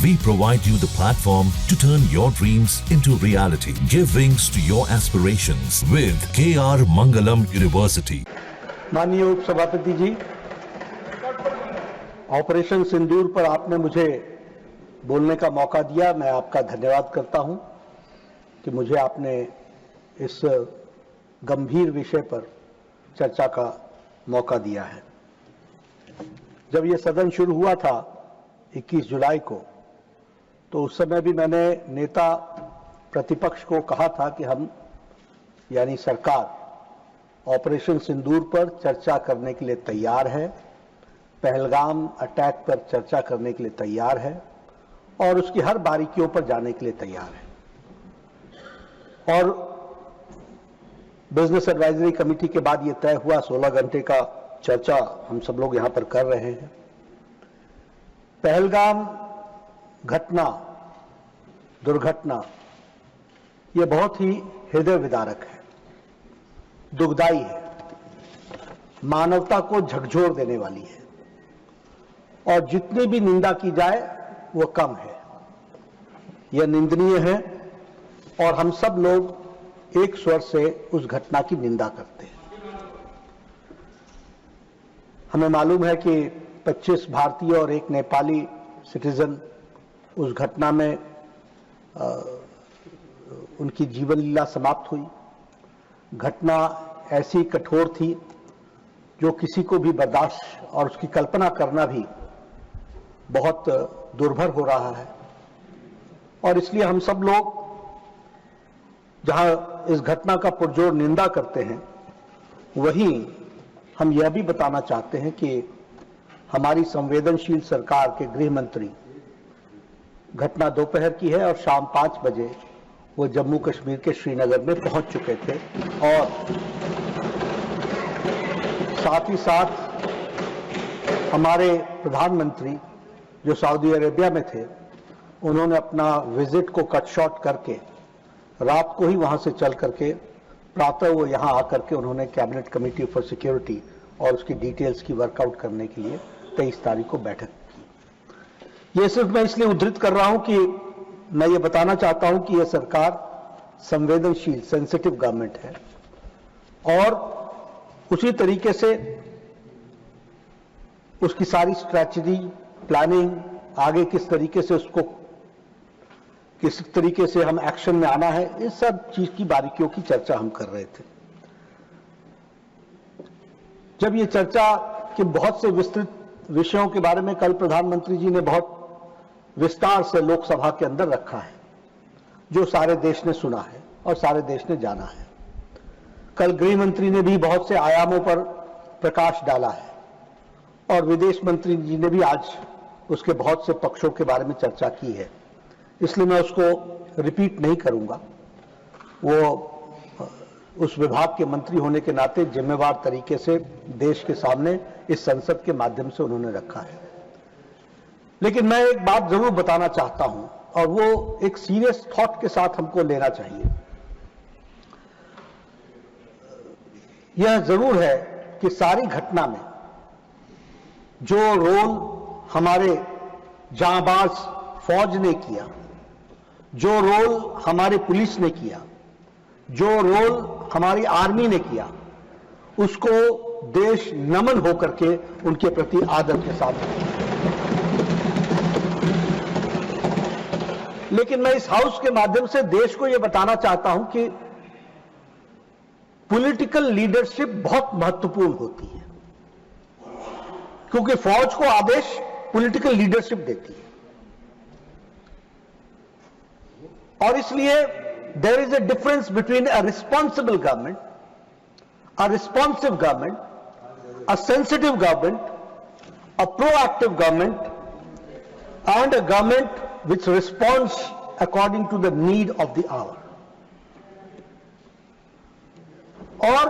We provide you the platform to turn your dreams into reality. Give wings to your aspirations with KR Mangalam University. माननीय उपसभापति जी, operation सिंदूर पर आपने मुझे बोलने का मौका दिया। मैं आपका धन्यवाद करता हूं कि मुझे आपने इस गंभीर विषय पर चर्चा का मौका दिया है। जब ये सदन शुरू हुआ था 21 जुलाई को, तो उस समय भी मैंने नेता प्रतिपक्ष को कहा था कि हम यानी सरकार ऑपरेशन सिंदूर पर चर्चा करने के लिए तैयार है, पहलगाम अटैक पर चर्चा करने के लिए तैयार है और उसकी हर बारीकियों पर जाने के लिए तैयार है। और बिजनेस एडवाइजरी कमेटी के बाद ये तय हुआ, 16 घंटे का चर्चा हम सब लोग यहां पर कर रहे हैं। पहलगाम घटना, दुर्घटना, ये बहुत ही हृदय विदारक है, दुखदाई है, मानवता को झकझोर देने वाली है और जितनी भी निंदा की जाए वो कम है। यह निंदनीय है और हम सब लोग एक स्वर से उस घटना की निंदा करते हैं। हमें मालूम है कि 25 भारतीय और एक नेपाली सिटीजन उस घटना में उनकी जीवन लीला समाप्त हुई। घटना ऐसी कठोर थी जो किसी को भी बर्दाश्त और उसकी कल्पना करना भी बहुत दुर्भर हो रहा है। और इसलिए हम सब लोग जहां इस घटना का पुरजोर निंदा करते हैं, वहीं हम यह भी बताना चाहते हैं कि हमारी संवेदनशील सरकार के गृह मंत्री, घटना दोपहर की है और शाम 5 बजे वो जम्मू कश्मीर के श्रीनगर में पहुंच चुके थे और साथ ही साथ हमारे प्रधानमंत्री जो सऊदी अरेबिया में थे, उन्होंने अपना विजिट को कट शॉर्ट करके रात को ही वहां से चल करके प्रातः वो यहां आकर के उन्होंने कैबिनेट कमेटी फॉर सिक्योरिटी और उसकी डिटेल्स की वर्कआउट करने के लिए 23 तारीख को बैठक की। ये सिर्फ मैं इसलिए उद्धृत कर रहा हूं कि मैं ये बताना चाहता हूं कि यह सरकार संवेदनशील, सेंसिटिव गवर्नमेंट है और उसी तरीके से उसकी सारी स्ट्रैटेजी, प्लानिंग, आगे किस तरीके से उसको, किस तरीके से हम एक्शन में आना है, इस सब चीज की बारीकियों की चर्चा हम कर रहे थे। जब ये चर्चा के बहुत से विस्तृत विषयों के बारे में कल प्रधानमंत्री जी ने बहुत विस्तार से लोकसभा के अंदर रखा है, जो सारे देश ने सुना है और सारे देश ने जाना है। कल गृह मंत्री ने भी बहुत से आयामों पर प्रकाश डाला है और विदेश मंत्री जी ने भी आज उसके बहुत से पक्षों के बारे में चर्चा की है, इसलिए मैं उसको रिपीट नहीं करूंगा। वो उस विभाग के मंत्री होने के नाते जिम्मेवार तरीके से देश के सामने इस संसद के माध्यम से उन्होंने रखा है। लेकिन मैं एक बात जरूर बताना चाहता हूं और वो एक सीरियस थॉट के साथ हमको लेना चाहिए। यह जरूर है कि सारी घटना में जो रोल हमारे जांबाज फौज ने किया, जो रोल हमारे पुलिस ने किया, जो रोल हमारी आर्मी ने किया, उसको देश नमन होकर के उनके प्रति आदर के साथ। लेकिन मैं इस हाउस के माध्यम से देश को यह बताना चाहता हूं कि पॉलिटिकल लीडरशिप बहुत महत्वपूर्ण होती है, क्योंकि फौज को आदेश पॉलिटिकल लीडरशिप देती है। और इसलिए there is a difference between a responsible government, a responsive government, a sensitive government, a proactive government and a government which responds according to the need of the hour. और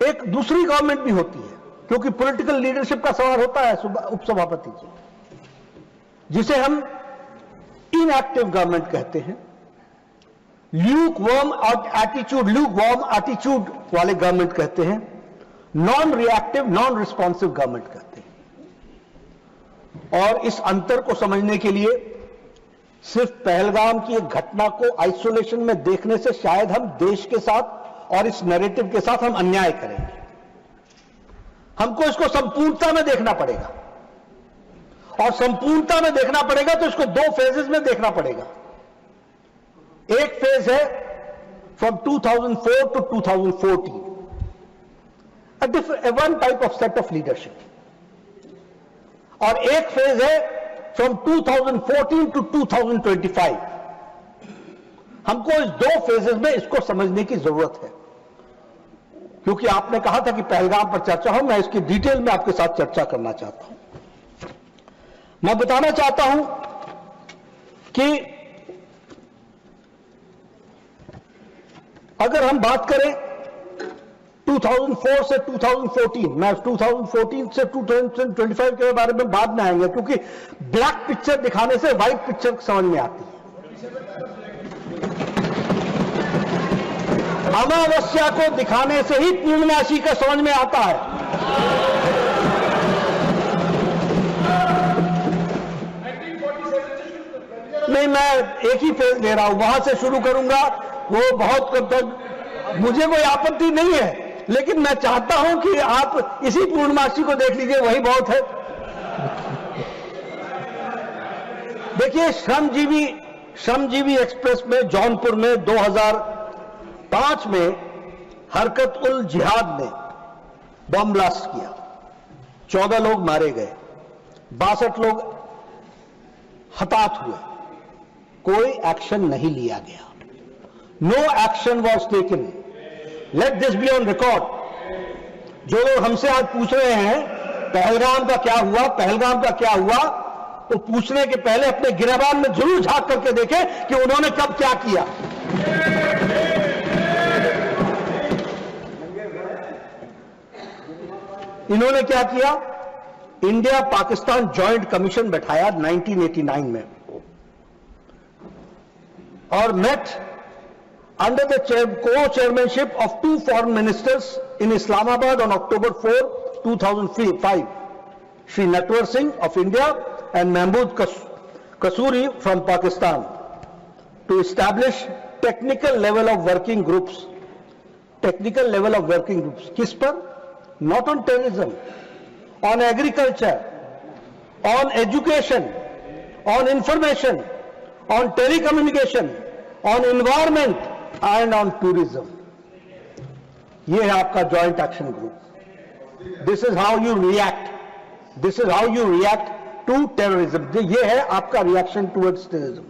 एक दूसरी government भी होती है, क्योंकि पॉलिटिकल लीडरशिप का सवाल होता है उपसभापति जी, जिसे हम इनएक्टिव गवर्नमेंट कहते हैं, ल्यूकवार्म एटीट्यूड वाले गवर्नमेंट कहते हैं, non reactive, non responsive government कहते हैं। और इस अंतर को समझने के लिए सिर्फ पहलगाम की एक घटना को आइसोलेशन में देखने से शायद हम देश के साथ और इस नैरेटिव के साथ हम अन्याय करेंगे। हमको इसको संपूर्णता में देखना पड़ेगा, और संपूर्णता में देखना पड़ेगा तो इसको दो फेजेस में देखना पड़ेगा। एक फेज है from 2004 to 2014, one type of set of leadership, और एक फेज है फ्रॉम 2014 टू 2025। हमको इस दो फेजेस में इसको समझने की जरूरत है, क्योंकि आपने कहा था कि पहलगाम पर चर्चा हो, मैं इसकी डिटेल में आपके साथ चर्चा करना चाहता हूं। मैं बताना चाहता हूं कि अगर हम बात करें 2004 से 2014, मैं 2014 से 2025 के बारे में बाद में आएंगे, क्योंकि ब्लैक पिक्चर दिखाने से व्हाइट पिक्चर समझ में आती है। अमावस्या को दिखाने से ही पूर्णमासी का समझ में आता है। नहीं, मैं एक ही फेज ले रहा हूं, वहां से शुरू करूंगा, वो बहुत, मुझे कोई आपत्ति नहीं है, लेकिन मैं चाहता हूं कि आप इसी पूर्णमासी को देख लीजिए, वही बहुत है। देखिए, श्रमजीवी एक्सप्रेस में जौनपुर में 2005 में हरकत उल जिहाद ने बम ब्लास्ट किया, 14 लोग मारे गए, 62 लोग हताहत हुए, कोई एक्शन नहीं लिया गया। No action was taken. Let this be on record. जो लोग हमसे आज पूछ रहे हैं पहलगाम का क्या हुआ, पहलगाम का क्या हुआ, तो पूछने के पहले अपने गिरबान में जरूर झांक करके देखें कि उन्होंने कब क्या किया। इन्होंने क्या किया? इंडिया पाकिस्तान जॉइंट कमीशन बैठाया 1989 में, और met under the co-chairmanship of two foreign ministers in Islamabad on October 4, 2005, Shri Natwar Singh of India and Mahmood Kasuri from Pakistan, to establish technical level of working groups. Technical level of working groups. किस पर? Not on terrorism, on agriculture, on education, on information, on telecommunication, on environment, and on tourism. ये है आपका joint action group. This is how you react. This is how you react to terrorism. ये है आपका reaction towards terrorism.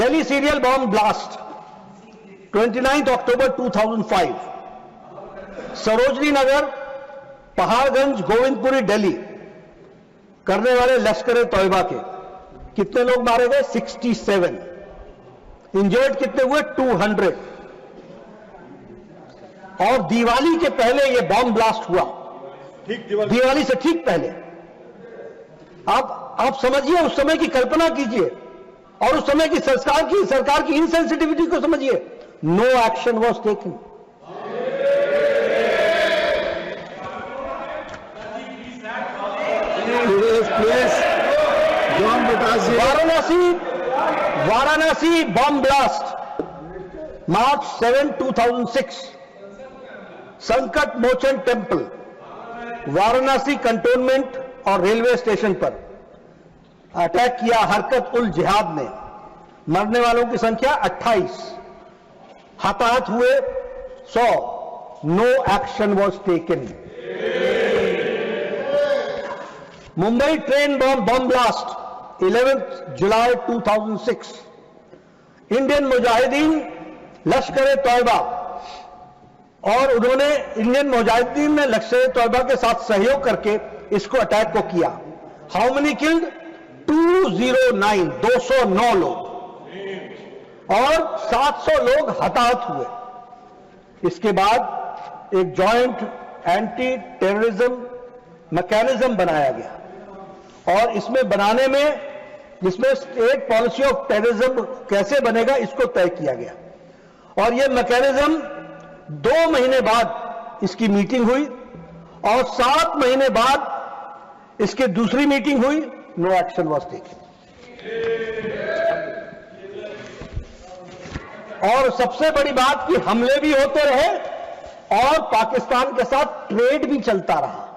Delhi serial bomb blast, 29th October 2005. Sarojini Nagar, Paharganj, Govindpuri, Delhi करने वाले लश्कर तौयबा के कितने लोग मारे गए? 67। इंजर्ड कितने हुए? 200। और दिवाली के पहले ये बॉम्ब ब्लास्ट हुआ, ठीक दिवाली से ठीक पहले। आप समझिए, उस समय की कल्पना कीजिए, और उस समय की सरकार की इनसेंसिटिविटी को समझिए। No action was taken. Varanasi bomb blast, March 7, 2006, Sankat Mochan temple, Varanasi cantonment और रेलवे स्टेशन पर अटैक किया हरकत उल जिहाद ने। मरने वालों की संख्या 28, हताहत हुए 100। No action was taken. Mumbai train bomb blast, 11th जुलाई 2006, इंडियन मुजाहिदीन लश्कर तौयबा, और उन्होंने इंडियन मुजाहिदीन ने लश्कर तौयबा के साथ सहयोग करके इसको अटैक को किया। How many killed? 209, 209 लोग, और 700 लोग हताहत हुए। इसके बाद एक जॉइंट एंटी टेररिज्म मैकेनिज्म बनाया गया, और इसमें बनाने में, जिसमें स्टेट पॉलिसी ऑफ टेररिज्म कैसे बनेगा इसको तय किया गया। और यह मैकेनिज्म 2 महीने बाद इसकी मीटिंग हुई, और 7 महीने बाद इसकी दूसरी मीटिंग हुई, नो एक्शन वॉज टेकन। और सबसे बड़ी बात कि हमले भी होते रहे और पाकिस्तान के साथ ट्रेड भी चलता रहा,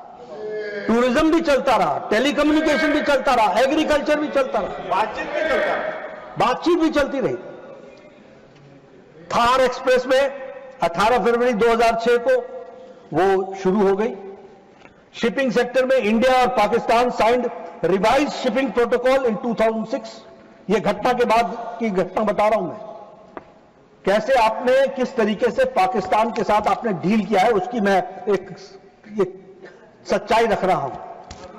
टूरिज्म भी चलता रहा, टेलीकम्युनिकेशन भी चलता रहा, एग्रीकल्चर भी चलता रहा, बातचीत भी चलती रही। थार एक्सप्रेस में 18 फरवरी 2006 को वो शुरू हो गई। शिपिंग सेक्टर में इंडिया और Pakistan signed revise shipping protocol इन 2006। ये घटना के बाद की घटना बता रहा हूं मैं, कैसे आपने किस तरीके से पाकिस्तान के साथ आपने डील किया है उसकी मैं एक सच्चाई रख रहा हूं।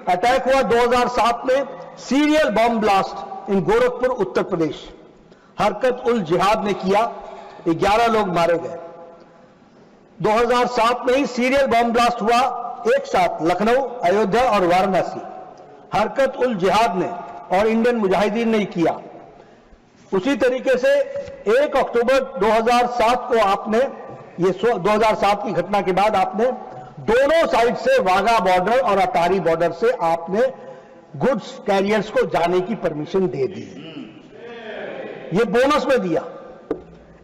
अटैक हुआ 2007 में, serial bomb blast in Gorakhpur Uttar Pradesh. हरकत उल जिहाद ने किया, 11 लोग मारे गए। 2007 में ही सीरियल बॉम्ब ब्लास्ट हुआ एक साथ लखनऊ, अयोध्या और वाराणसी। हरकत उल जिहाद ने और इंडियन मुजाहिदीन ने किया। उसी तरीके से 1 अक्टूबर 2007 को आपने, ये 2007 की घटना के बाद आपने दोनों साइड से वाघा बॉर्डर और अटारी बॉर्डर से आपने गुड्स कैरियर्स को जाने की परमिशन दे दी। ये बोनस में दिया।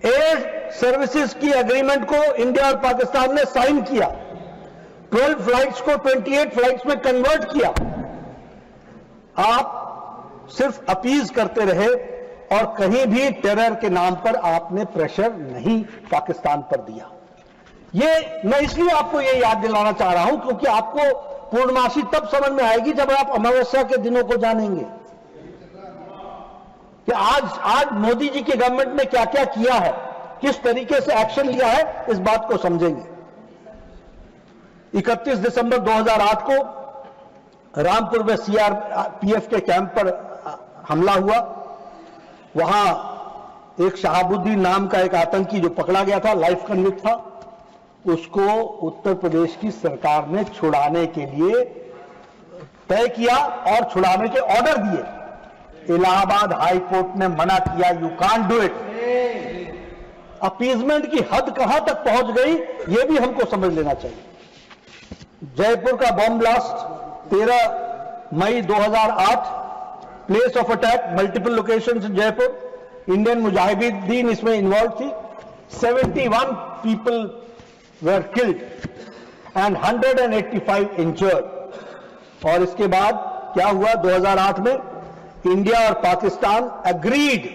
एयर सर्विसेज की एग्रीमेंट को इंडिया और पाकिस्तान ने साइन किया। 12 फ्लाइट्स को 28 फ्लाइट्स में कन्वर्ट किया। आप सिर्फ अपीज करते रहे और कहीं भी टेरर के नाम पर आपने प्रेशर नहीं पाकिस्तान पर दिया। ये मैं इसलिए आपको ये याद दिलाना चाह रहा हूं क्योंकि आपको पूर्णमासी तब समझ में आएगी जब आप अमावस्या के दिनों को जानेंगे कि आज मोदी जी की गवर्नमेंट ने क्या क्या किया है, किस तरीके से एक्शन लिया है, इस बात को समझेंगे। 31 दिसंबर 2008 को रामपुर में सीआरपीएफ के कैंप पर हमला हुआ। वहां एक शहाबुद्दीन नाम का एक आतंकी जो पकड़ा गया था, लाइफ कन्विक्ट था, उसको उत्तर प्रदेश की सरकार ने छुड़ाने के लिए तय किया और छुड़ाने के ऑर्डर दिए। इलाहाबाद हाई कोर्ट ने मना किया, you can't do it. Appeasement की हद कहां तक पहुंच गई यह भी हमको समझ लेना चाहिए। जयपुर का बॉम्ब ब्लास्ट 13 मई 2008, place of attack multiple locations in Jaipur. Indian Mujahideen इसमें इन्वॉल्व थी। 71 people were killed and 185 injured. और इसके बाद क्या हुआ 2008 में, इंडिया और Pakistan agreed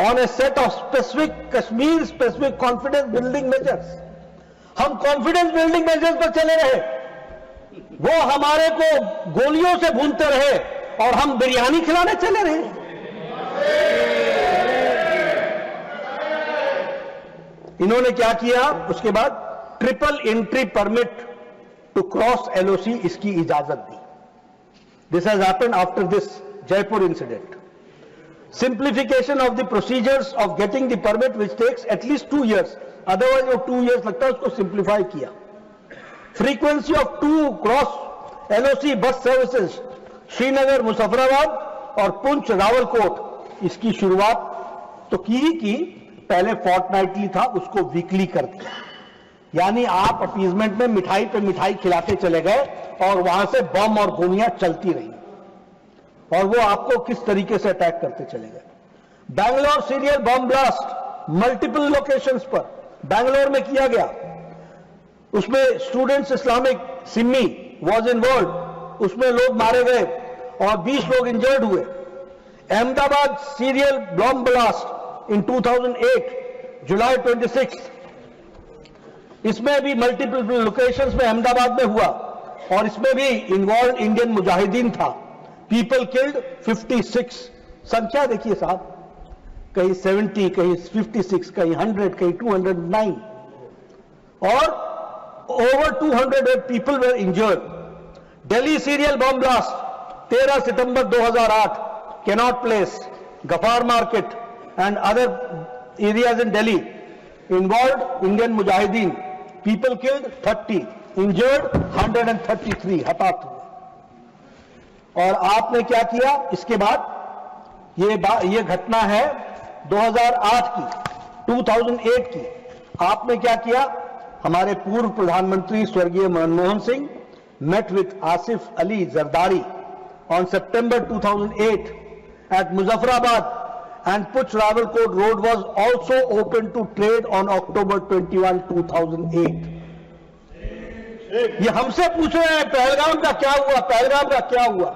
on a set of specific Kashmir specific confidence building measures. हम कॉन्फिडेंस बिल्डिंग मेजर्स पर चले रहे, वो हमारे को गोलियों से भूनते रहे और हम बिरयानी खिलाने चले रहे। इन्होंने क्या किया उसके बाद, triple entry permit to cross LOC इसकी इजाजत दी। This has happened after this Jaipur incident. Simplification of the procedures of getting the permit which takes at least 2 years, otherwise वो 2 years लगता है, उसको सिंप्लीफाई किया। Frequency of 2 cross LOC bus services Srinagar Muzaffarabad और पुंछ रावलकोट, इसकी शुरुआत तो की ही की, पहले फोर्टनाइटली था, उसको वीकली कर दिया। यानी आप अपीजमेंट में मिठाई पे मिठाई खिलाते चले गए और वहां से बम और गोलियां चलती रही और वो आपको किस तरीके से अटैक करते चले गए। Bangalore serial bomb blast multiple locations पर बैंगलोर में किया गया। उसमें students Islamic Simi was involve, उसमें लोग मारे गए और 20 लोग इंजर्ड हुए। Ahmedabad serial bomb blast in 2008 जुलाई 26, इसमें भी मल्टीपल लोकेशंस में अहमदाबाद में हुआ और इसमें भी इन्वॉल्व इंडियन मुजाहिदीन था। पीपल किल्ड 56, संख्या देखिए साहब, कहीं 70, कहीं 56, कहीं 100, कहीं 209 और over 200 people were injured. Delhi serial bomb blast 13 September 2008, Connaught Place, Ghaffar Market and other areas in Delhi involved Indian Mujahideen. People killed 30, injured 133, हताहत हुए। और आपने क्या किया इसके बाद, ये घटना है 2008 की, 2008 की। आपने क्या किया, हमारे पूर्व प्रधानमंत्री स्वर्गीय Manmohan Singh met with Asif Ali Zardari on September 2008 at Muzaffarabad, and Puch-Rawalkot road was also open to trade on October 21, 2008. ये हमसे पूछ रहे हैं पहलगाम का क्या हुआ, पहलगाम का क्या हुआ।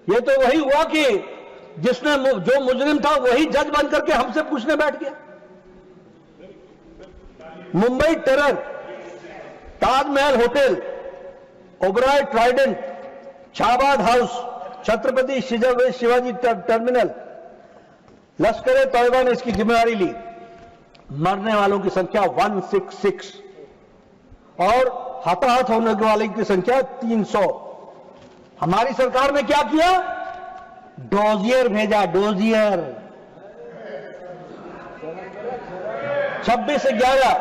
ये तो वही हुआ कि जिसने जो मुजरिम था वही जज बन करके हमसे पूछने बैठ गया। Mumbai terror, Taj Mahal hotel, Oberoi Trident, Shahbad house, Chhatrapati Shivaji terminal, Lashkar e Taiba ने इसकी जिम्मेदारी ली। मरने वालों की संख्या 166 और हताहत होने वाले की संख्या 300। हमारी सरकार ने क्या किया? डोजियर भेजा, डोजियर 26/11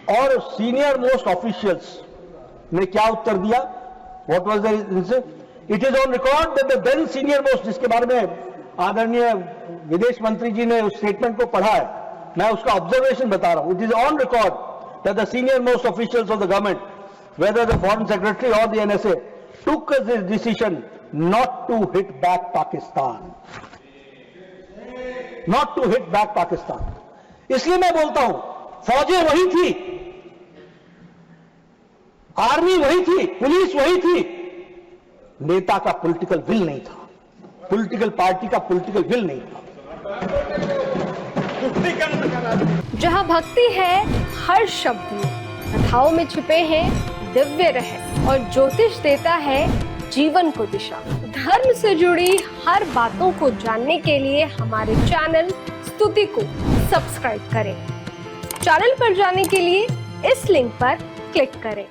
और सीनियर मोस्ट ऑफिशियल्स ने क्या उत्तर दिया? What was the it is on record that the then senior most, जिसके बारे में आदरणीय विदेश मंत्री जी ने उस स्टेटमेंट को पढ़ा है, मैं उसका ऑब्जर्वेशन बता रहा हूं। It is on record that the senior most officials of the government, whether the foreign secretary और the NSA, took this decision not to hit back Pakistan, not to hit back Pakistan। इसलिए मैं बोलता हूं, फौजें वही थी, army वही थी, police वही थी, नेता का पॉलिटिकल विल नहीं था, पॉलिटिकल पार्टी का पॉलिटिकल विल नहीं था। जहां भक्ति है हर शब्द में, कथाओं में छुपे हैं दिव्य रहस्य, और ज्योतिष देता है जीवन को दिशा। धर्म से जुड़ी हर बातों को जानने के लिए हमारे चैनल स्तुति को सब्सक्राइब करें। चैनल पर जाने के लिए इस लिंक पर क्लिक करें।